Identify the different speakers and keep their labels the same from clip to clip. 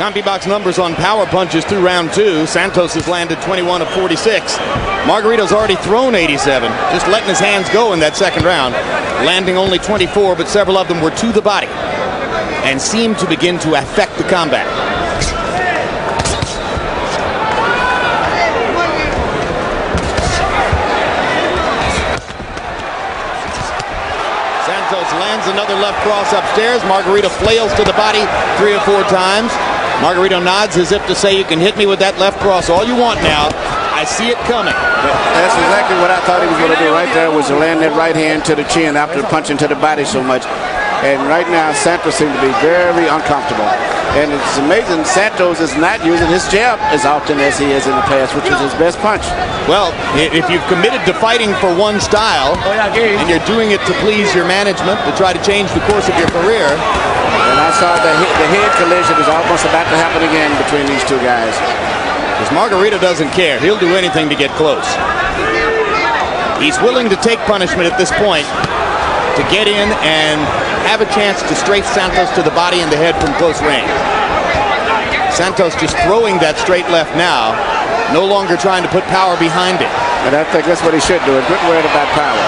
Speaker 1: CompuBox numbers on power punches through round 2. Santos has landed 21 of 46. Margarito's already thrown 87, just letting his hands go in that second round, landing only 24, but several of them were to the body and seemed to begin to affect the combat. Santos lands another left cross upstairs. Margarito flails to the body 3 or 4 times. Margarito nods as if to say, you can hit me with that left cross all you want now. I see it coming.
Speaker 2: That's exactly what I thought he was going to do right there, was to land that right hand to the chin after punching to the body so much. And right now, Santos seems to be very uncomfortable. And it's amazing, Santos is not using his jab as often as he is in the past, which is his best punch.
Speaker 1: Well, if you've committed to fighting for one style, and you're doing it to please your management, to try to change the course of your career.
Speaker 2: And I saw the head collision is almost about to happen again between these two guys.
Speaker 1: Because Margarito doesn't care. He'll do anything to get close. He's willing to take punishment at this point to get in and have a chance to strafe Santos to the body and the head from close range. Santos just throwing that straight left now, no longer trying to put power behind it.
Speaker 2: And I think that's what he should do, a good word about power.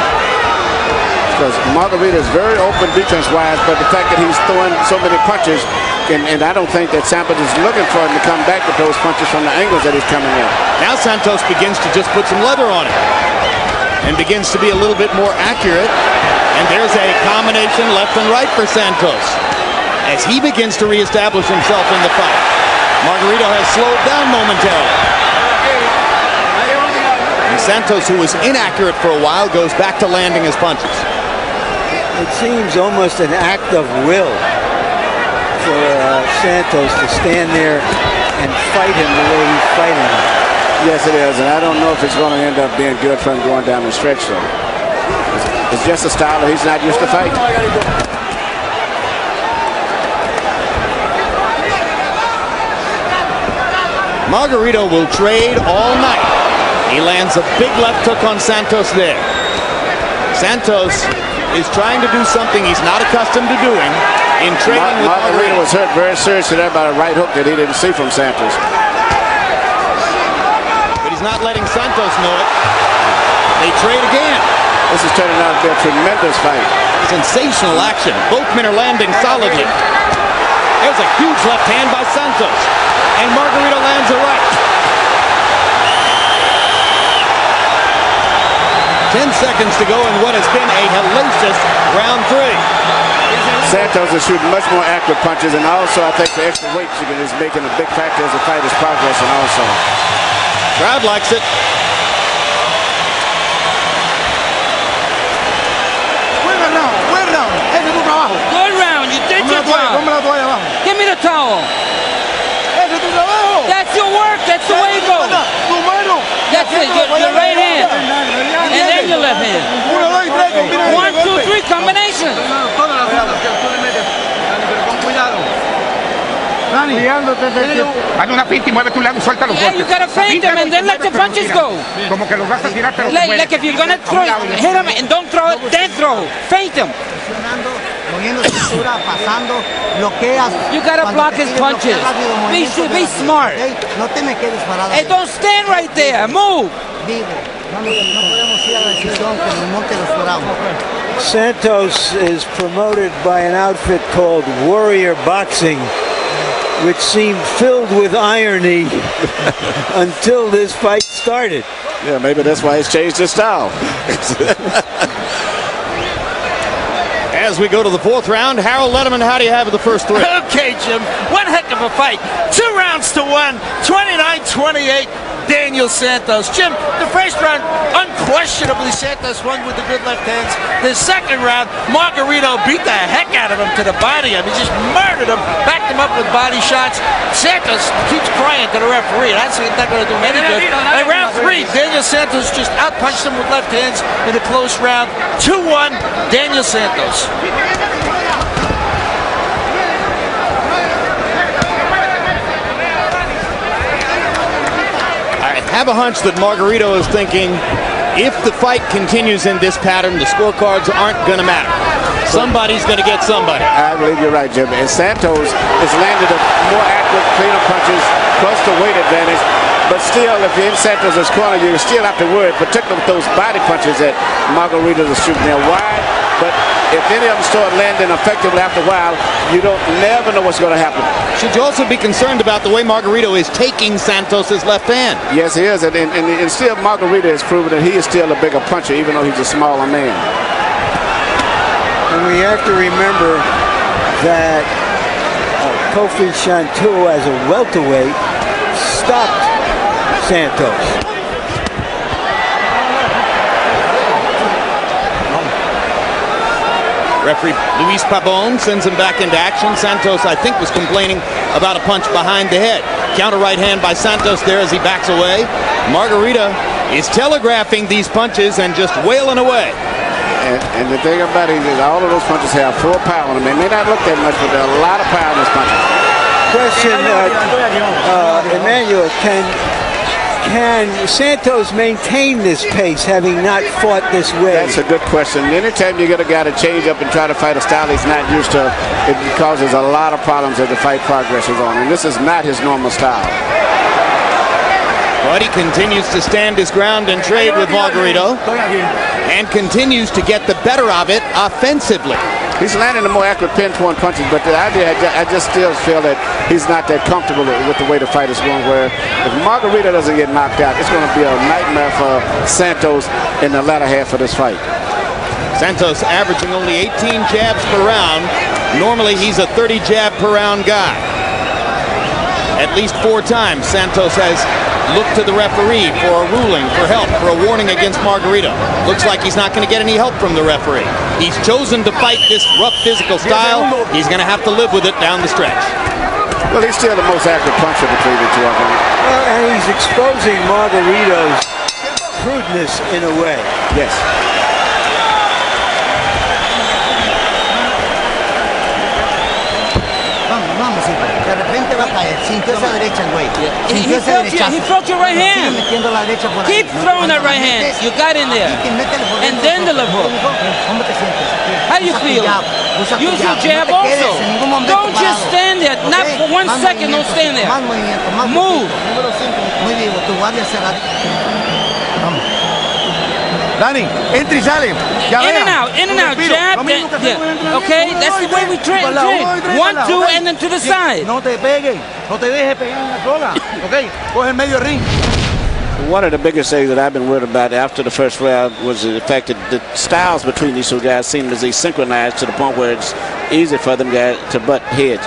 Speaker 2: Because Margarito is very open defense-wise, but the fact that he's throwing so many punches, and I don't think that Santos is looking for him to come back with those punches from the angles that he's coming in.
Speaker 1: Now Santos begins to just put some leather on it and begins to be a little bit more accurate. And there's a combination left and right for Santos as he begins to reestablish himself in the fight. Margarito has slowed down momentarily. And Santos, who was inaccurate for a while, goes back to landing his punches.
Speaker 3: It seems almost an act of will for Santos to stand there and fight him the way he's fighting him.
Speaker 2: Yes, it is, and I don't know if it's going to end up being good for him going down the stretch, though. It's just a style that he's not used to fighting.
Speaker 1: Margarito will trade all night. He lands a big left hook on Santos there. Santos is trying to do something he's not accustomed to doing in trading with
Speaker 2: Margarito was hurt very seriously there by a right hook that he didn't see from Santos.
Speaker 1: But he's not letting Santos know it. They trade again.
Speaker 2: This is turning out to be a tremendous fight.
Speaker 1: Sensational action. Both men are landing solidly. There's a huge left hand by Santos. And Margarito lands a right. 10 seconds to go in what has been a hellacious round 3.
Speaker 2: Santos is shooting much more accurate punches, and also I think the extra weight is making a big factor as the fight is progressing also.
Speaker 1: Crowd likes it.
Speaker 4: Good round, you did your job. Give me the towel. That's your work, that's the way it goes. That's it, your right hand. And then your left hand. 1, 2, 3 combination. Yeah, you gotta feint them and then let the punches go. Like if you're gonna throw it, hit them and don't throw it, then throw. Feint them. You gotta block his punches. Be smart. Hey, don't stand right there. Move.
Speaker 3: Santos is promoted by an outfit called Warrior Boxing, which seemed filled with irony until this fight started.
Speaker 2: Yeah, maybe that's why he's changed his style.
Speaker 1: As we go to the 4th round, Harold Letterman, how do you have the first 3?
Speaker 5: Okay, Jim, one heck of a fight. 2 rounds to 1, 29-28. Daniel Santos. Jim, the first round, unquestionably, Santos won with the good left hands. The second round, Margarito beat the heck out of him to the body. I mean, just murdered him, backed him up with body shots. Santos keeps crying to the referee. That's not going to do him any good. And round 3, Daniel Santos just outpunched him with left hands in a close round. 2-1, Daniel Santos.
Speaker 1: I have a hunch that Margarito is thinking, if the fight continues in this pattern, the scorecards aren't going to matter. Somebody's going to get somebody.
Speaker 2: I believe you're right, Jim. And Santos has landed a more accurate, cleaner punches, plus the weight advantage. But still, if you're in Santos' corner, you still have to worry, particularly with those body punches that Margarito is shooting. They're wide, but if any of them start landing effectively after a while, you don't never know what's going to happen.
Speaker 1: Should you also be concerned about the way Margarito is taking Santos' left hand?
Speaker 2: Yes, he is. And still, Margarito has proven that he is still a bigger puncher, even though he's a smaller man.
Speaker 3: And we have to remember that Kofi Shantou, as a welterweight, stopped Santos.
Speaker 1: Referee Luis Pabon sends him back into action. Santos, I think, was complaining about a punch behind the head. Counter right hand by Santos there as he backs away. Margarito is telegraphing these punches and just wailing away.
Speaker 2: And the thing about it is all of those punches have full power on them. They may not look that much, but there's a lot of power in those punches.
Speaker 3: Question, Emmanuel, can Santos maintain this pace, having not fought this way?
Speaker 2: That's a good question. Anytime you get a guy to change up and try to fight a style he's not used to, it causes a lot of problems as the fight progresses on. And this is not his normal style.
Speaker 1: But he continues to stand his ground and trade with Margarito and continues to get the better of it offensively.
Speaker 2: He's landing the more accurate pinpoint punches, but I just still feel that he's not that comfortable with the way the fight is going, where if Margarito doesn't get knocked out, it's going to be a nightmare for Santos in the latter half of this fight.
Speaker 1: Santos averaging only 18 jabs per round. Normally he's a 30 jab per round guy. At least 4 times Santos has looked to the referee for a ruling, for help, for a warning against Margarito. Looks like he's not going to get any help from the referee. He's chosen to fight this rough physical style. He's going to have to live with it down the stretch.
Speaker 2: Well, he's still the most accurate puncher between the two of them.
Speaker 3: And he's exposing Margarito's crudeness in a way.
Speaker 2: Yes.
Speaker 6: Sintió esa derecha, güey.
Speaker 4: He felt your right hand. Keep throwing that right hand. You got in there. And then the left hook. How do you feel? Use your jab also. Don't just stand there. Not for 1 second. Don't stand there. Move.
Speaker 6: Dani, entra y sale.
Speaker 4: In and out, jab. Okay, that's the way we train. 1, 2, and then to the side.
Speaker 6: No te pegues, no te dejes pegar en la sola. Okay, coge el medio ring.
Speaker 2: One of the biggest things that I've been worried about after the first round was the fact that the styles between these two guys seem to be synchronized to the point where it's easy for them guys to butt heads.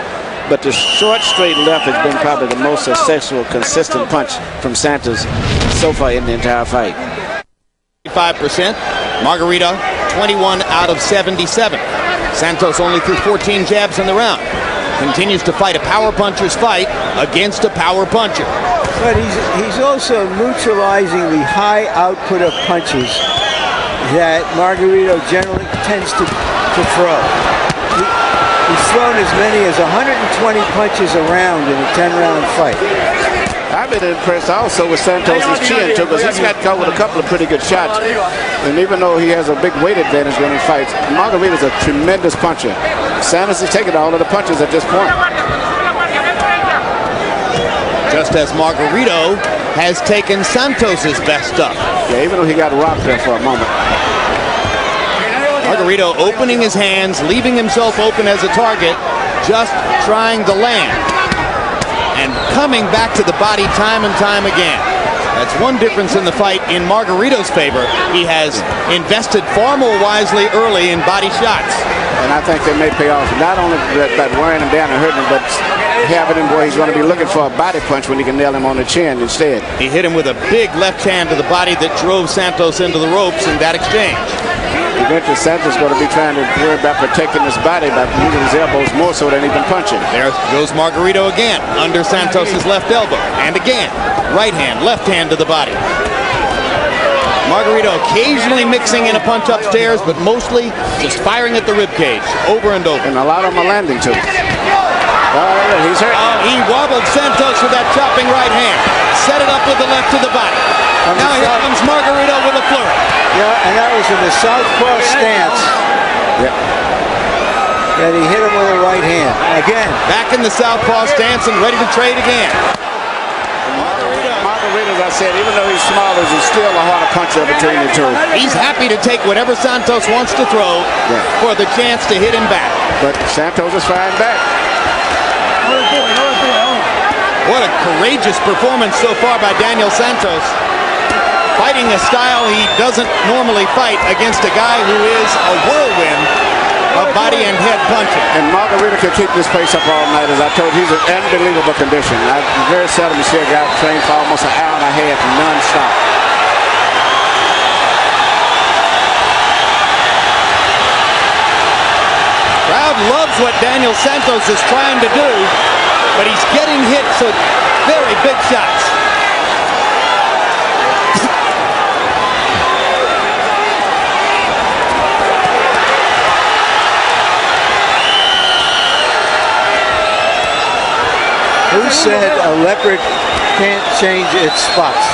Speaker 2: But the short, straight left has been probably the most successful, consistent punch from Santos so far in the entire fight.
Speaker 1: 5%. Margarito, 21 out of 77. Santos only threw 14 jabs in the round. Continues to fight a power puncher's fight against a power puncher.
Speaker 3: But he's also neutralizing the high output of punches that Margarito generally tends to throw. He's thrown as many as 120 punches a round in a 10-round fight.
Speaker 2: I've been impressed also with Santos' chin too, because he's got caught with a couple of pretty good shots. And even though he has a big weight advantage when he fights, Margarito's a tremendous puncher. Santos is taking all of the punches at this point.
Speaker 1: Just as Margarito has taken Santos' best stuff.
Speaker 2: Yeah, even though he got rocked there for a moment.
Speaker 1: Margarito opening his hands, leaving himself open as a target, just trying to land. And coming back to the body time and time again. That's one difference in the fight in Margarito's favor. He has invested far more wisely early in body shots.
Speaker 2: And I think they may pay off, not only by wearing him down and hurting him, but having him where he's going to be looking for a body punch when he can nail him on the chin instead.
Speaker 1: He hit him with a big left hand to the body that drove Santos into the ropes in that exchange.
Speaker 2: Eventually, Santos is going to be trying to worry about protecting his body by using his elbows more so than even punching.
Speaker 1: There goes Margarito again, under Santos' left elbow. And again, right hand, left hand to the body. Margarito occasionally mixing in a punch upstairs, but mostly just firing at the ribcage, over and over.
Speaker 2: And a lot of them are landing too. He's hurt.
Speaker 1: He wobbled Santos with that chopping right hand. Set it up with the left to the body. Now here comes Margarito with a flurry.
Speaker 3: Yeah, and that was in the southpaw stance. that he hit him with a right hand. Again.
Speaker 1: Back in the southpaw stance and ready to trade again.
Speaker 2: Margarito, as I said, even though he's smaller, he's still a harder puncher between the two.
Speaker 1: He's happy to take whatever Santos wants to throw for the chance to hit him back.
Speaker 2: But Santos is firing back.
Speaker 1: What a courageous performance so far by Daniel Santos. Fighting a style he doesn't normally fight against a guy who is a whirlwind of body and head punching.
Speaker 2: And Margarito can keep this pace up all night. As I told you, he's in unbelievable condition. I very seldom see a guy train for almost an hour and a half non-stop.
Speaker 1: Crowd loves what Daniel Santos is trying to do, but he's getting hit some very big shots.
Speaker 3: Who said a leopard can't change its spots?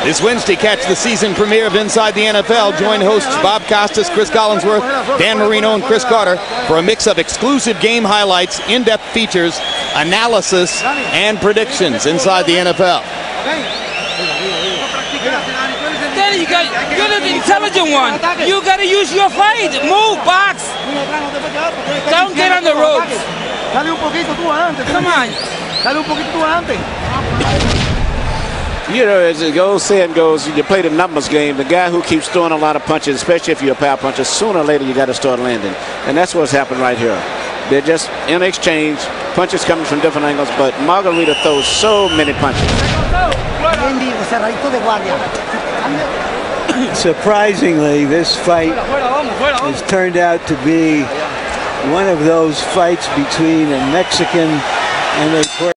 Speaker 1: This Wednesday, catch the season premiere of Inside the NFL. Join hosts Bob Costas, Chris Collinsworth, Dan Marino, and Chris Carter for a mix of exclusive game highlights, in-depth features, analysis, and predictions inside the NFL.
Speaker 4: Danny, you're the intelligent one. You got to use your fight. Move, box. Don't get on the ropes. Come on.
Speaker 2: You know, as the old saying goes, you play the numbers game. The guy who keeps throwing a lot of punches, especially if you're a power puncher, sooner or later you got to start landing. And that's what's happened right here. They're just in exchange, punches coming from different angles, but Margarito throws so many punches.
Speaker 3: Surprisingly, this fight has turned out to be one of those fights between a Mexican and a